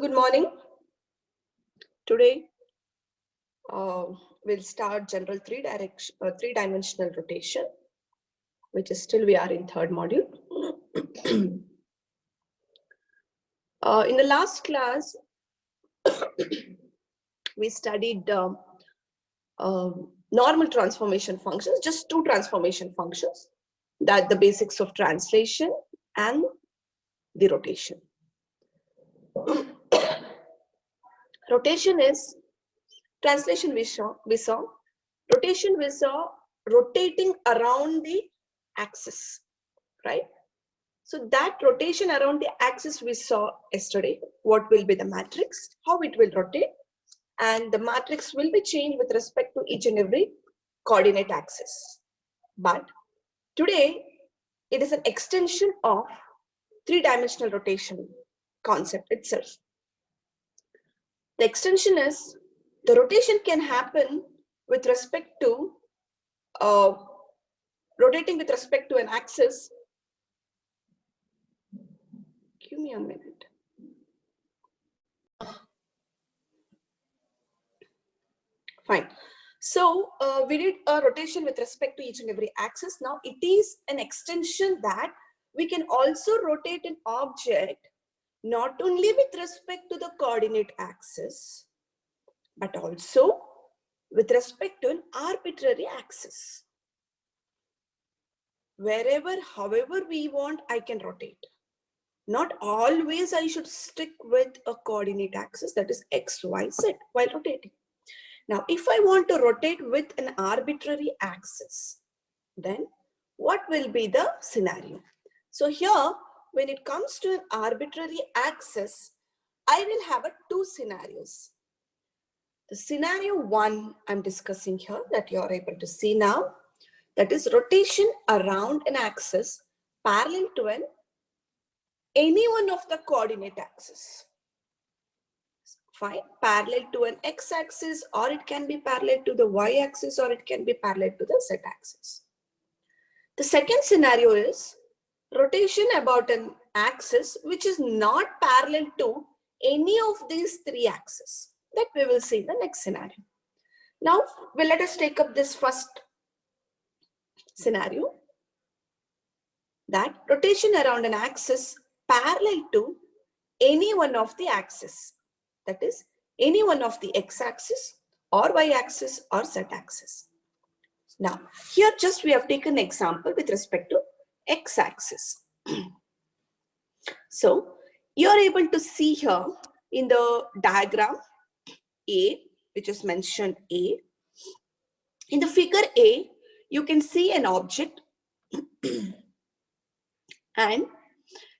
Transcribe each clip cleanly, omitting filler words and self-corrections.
Good morning. Today we'll start general three-dimensional rotation, which is still we are in third module. In the last class, we studied normal transformation functions, just two transformation functions, that the basics of translation and the rotation. Rotation is translation we saw. Rotation we saw rotating around the axis, right? So that rotation around the axis we saw yesterday. What will be the matrix, how it will rotate, and the matrix will be changed with respect to each and every coordinate axis. But today it is an extension of three-dimensional rotation concept itself. The extension is the rotation can happen with respect to rotating with respect to an axis. Give me a minute. Fine. So we did a rotation with respect to each and every axis. Now it is an extension that we can also rotate an object not only with respect to the coordinate axis, but also with respect to an arbitrary axis. Wherever, however we want, I can rotate. Not always I should stick with a coordinate axis, that is X, Y, Z, while rotating. Now, if I want to rotate with an arbitrary axis, then what will be the scenario? So here, when it comes to an arbitrary axis, I will have two scenarios. The scenario one I'm discussing here that you are able to see now, that is rotation around an axis parallel to any one of the coordinate axis. Fine, parallel to an x-axis, or it can be parallel to the y-axis, or it can be parallel to the z-axis. The second scenario is rotation about an axis which is not parallel to any of these three axes. That we will see in the next scenario. Now, let us take up this first scenario, that rotation around an axis parallel to any one of the axes. That is, any one of the x-axis or y-axis or z-axis. Now, here just we have taken an example with respect to x-axis. So, you are able to see here in the diagram A, which is mentioned A. In the figure A, you can see an object and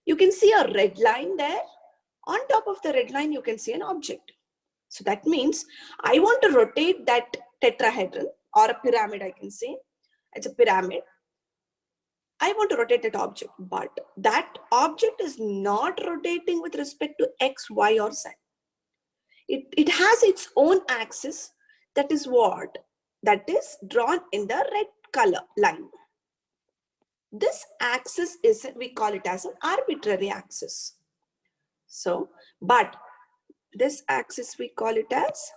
you can see a red line there. On top of the red line, you can see an object. So that means I want to rotate that tetrahedron or a pyramid, I can say. It's a pyramid. I want to rotate that object, but that object is not rotating with respect to X, Y, or Z. It has its own axis. That is what? That is drawn in the red color line. This axis is, we call it as an arbitrary axis. So, but this axis we call it as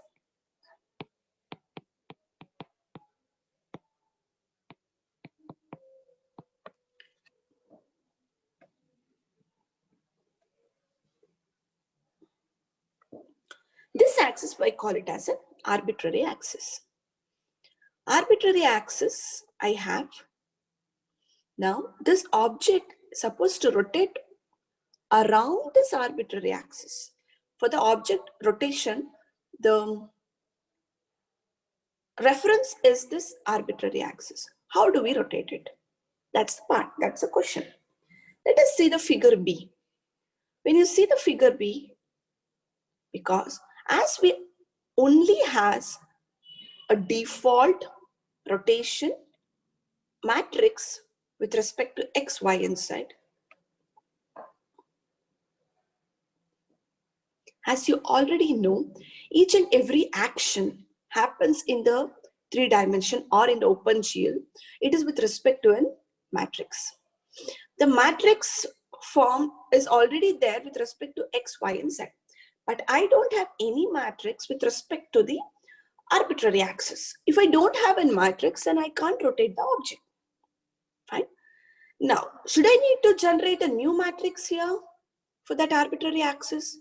I call it as an arbitrary axis. Arbitrary axis I have. Now this object is supposed to rotate around this arbitrary axis. For the object rotation, the reference is this arbitrary axis. How do we rotate it? That's the part, that's the question. Let us see the figure B. When you see the figure B, because as we only has a default rotation matrix with respect to X, Y, and Z, as you already know, each and every action happens in the three dimension or in the OpenGL. It is with respect to a matrix. The matrix form is already there with respect to X, Y, and Z. but I don't have any matrix with respect to the arbitrary axis. If I don't have a matrix, then I can't rotate the object. Fine. Now, should I need to generate a new matrix here for that arbitrary axis?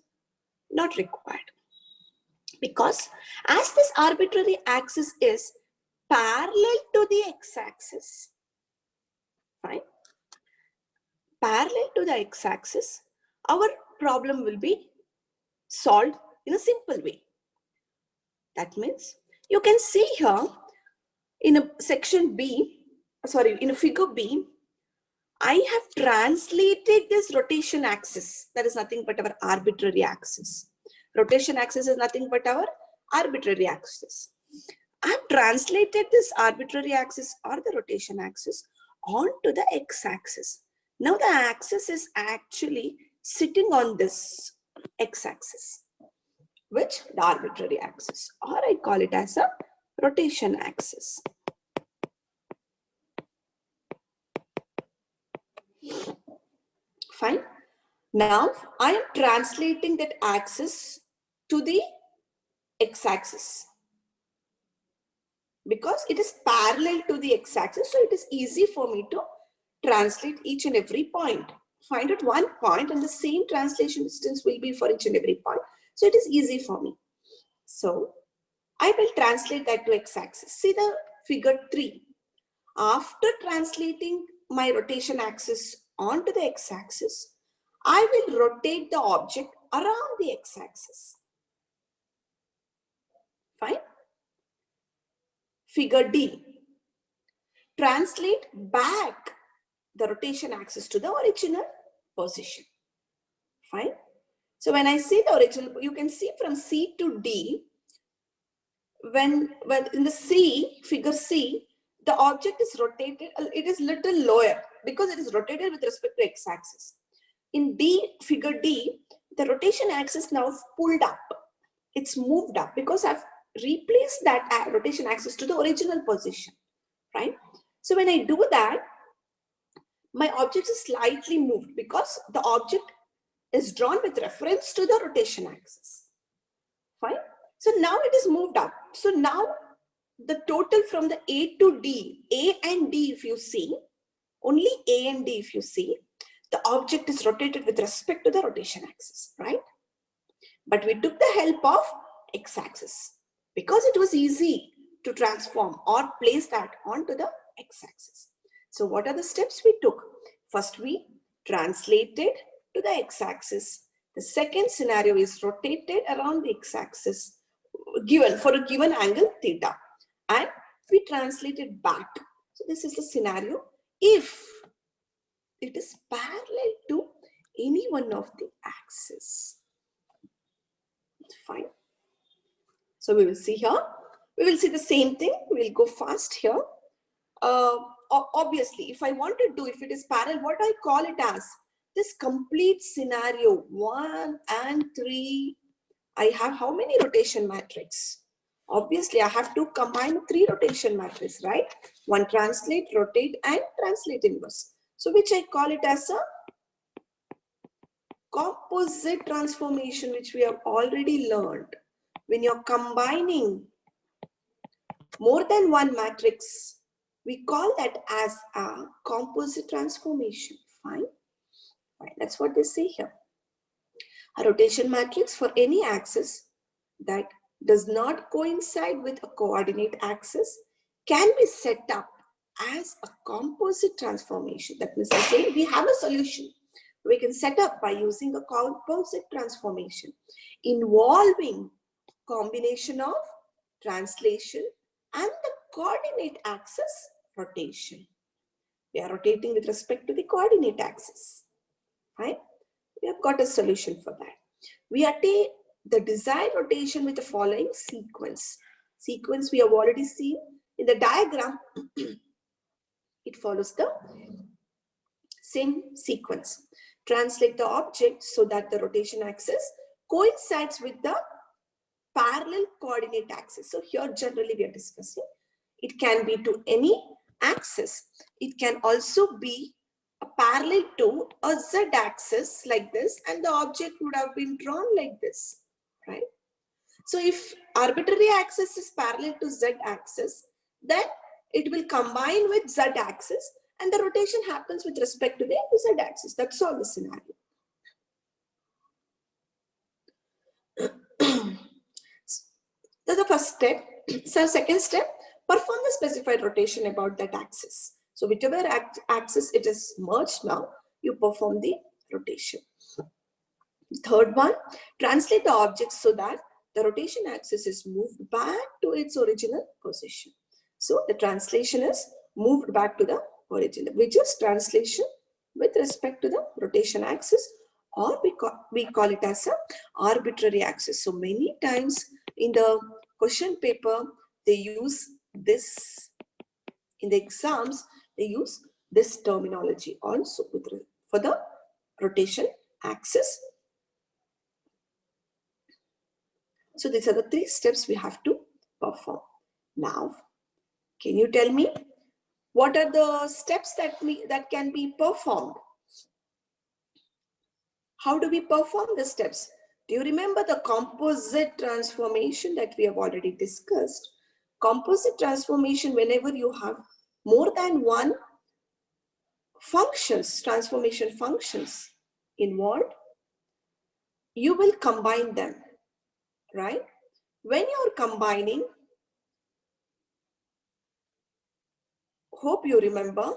Not required. Because as this arbitrary axis is parallel to the x-axis, fine, parallel to the x-axis, our problem will be solved in a simple way. That means you can see here in a section B, sorry, in a figure B, I have translated this rotation axis. That is nothing but our arbitrary axis. Rotation axis is nothing but our arbitrary axis. I have translated this arbitrary axis or the rotation axis onto the x-axis. Now the axis is actually sitting on this x-axis, which the arbitrary axis, or I call it as a rotation axis. Fine. Now I am translating that axis to the x-axis because it is parallel to the x-axis, so it is easy for me to translate each and every point. Find out one point and the same translation distance will be for each and every point. So it is easy for me. So I will translate that to x-axis. See the figure 3. After translating my rotation axis onto the x-axis, I will rotate the object around the x-axis. Fine. Figure D. Translate back the rotation axis to the original position. Fine. So when I say the original, you can see from C to D, when in the C, figure C, the object is rotated, it is little lower because it is rotated with respect to x-axis. In D, figure D, the rotation axis now pulled up. It's moved up because I've replaced that rotation axis to the original position, right? So when I do that, my object is slightly moved because the object is drawn with reference to the rotation axis. Fine. So now it is moved up. So now the total from the A to D, A and D if you see, only A and D if you see, the object is rotated with respect to the rotation axis, right? But we took the help of x-axis because it was easy to transform or place that onto the x-axis. So what are the steps we took? First, we translated to the x-axis. The second scenario is rotated around the x-axis given for a given angle theta, and we translated back. So this is the scenario if it is parallel to any one of the axes. Fine. So we will see here. We will see the same thing. We will go fast here. Obviously, if I want to do, if it is parallel, what I call it as this complete scenario 1 and 3. I have how many rotation matrix? Obviously, I have to combine 3 rotation matrices, right? One translate, rotate, and translate inverse. So which I call it as a composite transformation, which we have already learned. When you're combining more than one matrix, we call that as a composite transformation. Fine. Fine. That's what they say here. A rotation matrix for any axis that does not coincide with a coordinate axis can be set up as a composite transformation. That means I say we have a solution we can set up by using a composite transformation involving combination of translation and the coordinate axis rotation. We are rotating with respect to the coordinate axis. Right? We have got a solution for that. We attain the desired rotation with the following sequence. Sequence we have already seen in the diagram. It follows the same sequence. Translate the object so that the rotation axis coincides with the parallel coordinate axis. So here generally we are discussing. It can be to any axis. It can also be a parallel to a z axis like this, and the object would have been drawn like this. right? So if arbitrary axis is parallel to Z axis, then it will combine with Z axis and the rotation happens with respect to the Z axis. That's all the scenario. That's the first step. So second step, perform the specified rotation about that axis. So whichever axis it is merged now, you perform the rotation. Third one, translate the object so that the rotation axis is moved back to its original position. So the translation is moved back to the original, which is translation with respect to the rotation axis, or we call it as a arbitrary axis. So many times in the question paper, they use this, in the exams, they use this terminology also for the rotation axis. So these are the three steps we have to perform. Now, can you tell me what are the steps that can be performed? How do we perform the steps? Do you remember the composite transformation that we have already discussed? Composite transformation, whenever you have more than one functions, transformation functions involved, you will combine them, right? When you're combining, hope you remember,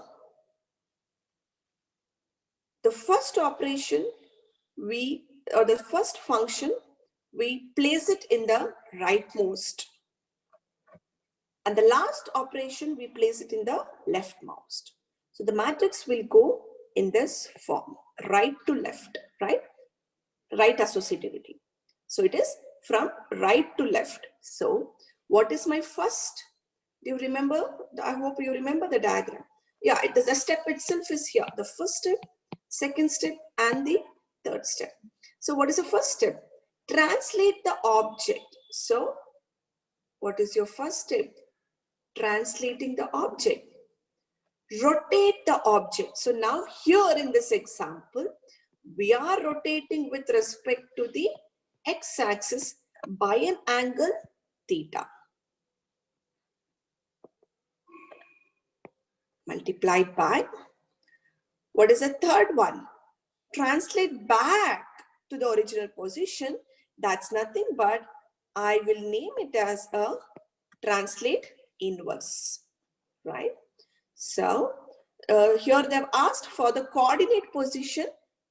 the first operation the first function, we place it in the rightmost. And the last operation, we place it in the leftmost. So the matrix will go in this form, right to left, right? Right associativity. So it is from right to left. So what is my first? Do you remember? I hope you remember the diagram. Yeah, the step itself is here. The first step, second step, and the third step. So what is the first step? Translate the object. So what is your first step? Translating the object. Rotate the object. So now here in this example, we are rotating with respect to the x-axis by an angle theta. Multiplied by, what is the third one? Translate back to the original position. That's nothing but I will name it as a translate inverse, right? So here they've asked for the coordinate position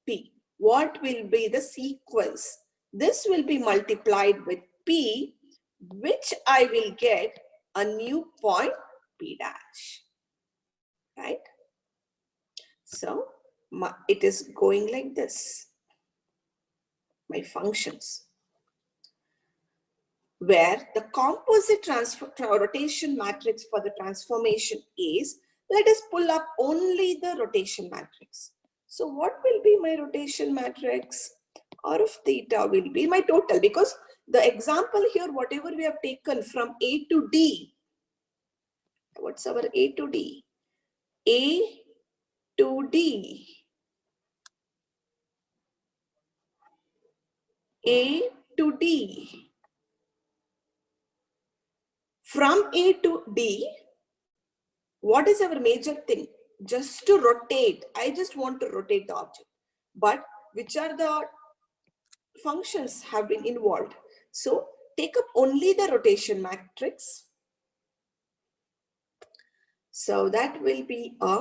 P. What will be the sequence? This will be multiplied with P, which I will get a new point P dash, right? So it is going like this, my functions, where the composite rotation matrix for the transformation is, let us pull up only the rotation matrix. So what will be my rotation matrix? R of theta will be my total, because the example here, whatever we have taken from A to D, what's our A to D? A to D. A to D. From A to D, what is our major thing? Just to rotate. I just want to rotate the object. But which are the functions have been involved? So take up only the rotation matrix. So that will be a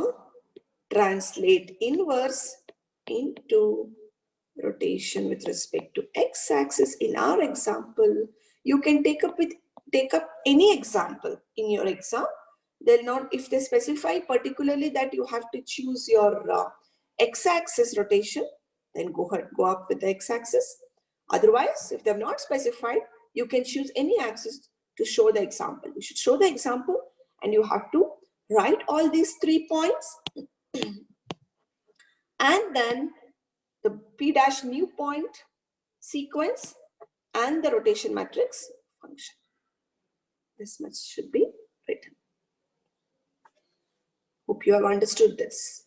translate inverse into rotation with respect to x-axis. In our example, you can take up any example in your exam. They'll not, if they specify particularly that you have to choose your x-axis rotation, then go up with the x-axis. Otherwise, if they've not specified, you can choose any axis to show the example. You should show the example and you have to write all these 3 points and then the P dash new point sequence and the rotation matrix function. This much should be written. Hope you have understood this.